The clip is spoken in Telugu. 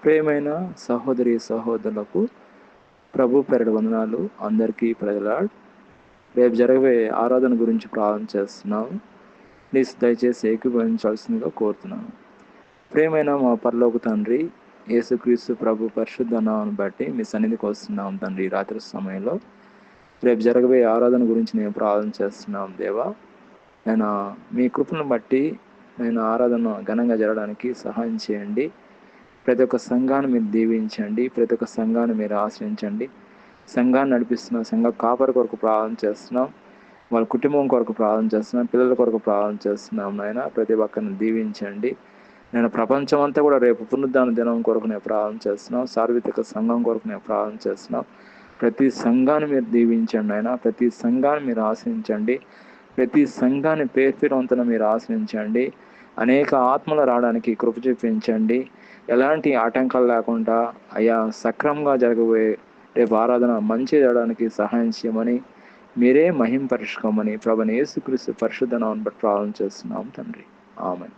ప్రియమైన సహోదరి సహోదరులకు ప్రభు పేరిట వందనాలు. అందరికీ ప్రజలాడ్. రేపు జరగబోయే ఆరాధన గురించి ప్రారంభం చేస్తున్నాం. ప్లీజ్ దయచేసి ఏకీభవించాల్సిందిగా కోరుతున్నాను. ప్రియమైన మా పరలోక తండ్రి, యేసుక్రీస్తు ప్రభు పరిశుద్ధ నామమును బట్టి మీ సన్నిధికి వస్తున్నాం తండ్రి. రాత్రి సమయంలో రేపు జరగబోయే ఆరాధన గురించి నేను ప్రార్థన చేస్తున్నాం దేవా. నేను మీ కృపను బట్టి నేను ఆరాధన ఘనంగా జరగడానికి సహాయం చేయండి. ప్రతి ఒక్క సంఘాన్ని మీరు దీవించండి. ప్రతి ఒక్క సంఘాన్ని మీరు ఆశ్రయించండి. సంఘాన్ని నడిపిస్తున్న సంఘ కాపరి కొరకు ప్రార్థన చేస్తున్నాం. వాళ్ళ కుటుంబం కొరకు ప్రార్థన చేస్తున్నాం. పిల్లల కొరకు ప్రార్థన చేస్తున్నాం. నాయన ప్రతి ఒక్కరిని దీవించండి. నేను ప్రపంచం అంతా కూడా రేపు పునరుద్ధాన దినం కొరకు నేను ప్రార్థన చేస్తున్నాం. సార్వత్రిక సంఘం కొరకు నేను ప్రార్థన చేస్తున్నాం. ప్రతి సంఘాన్ని మీరు దీవించండి ఆయన. ప్రతి సంఘాన్ని మీరు ఆశ్రయించండి. ప్రతి సంఘాన్ని పేరువంతన మీరు ఆశ్రయించండి. అనేక ఆత్మలు రావడానికి కృప చూపించండి. ఎలాంటి ఆటంకాలు లేకుండా అయ్యా సక్రమంగా జరగబోయే రేపు ఆరాధన మంచి జరగడానికి సహాయం చేయమని, మీరే మహింపరచుకోమని ప్రభువైన యేసుక్రీస్తు పరిశుద్ధ నామమున బట్టి ప్రార్థన చేస్తున్నాం తండ్రి. ఆమేన్.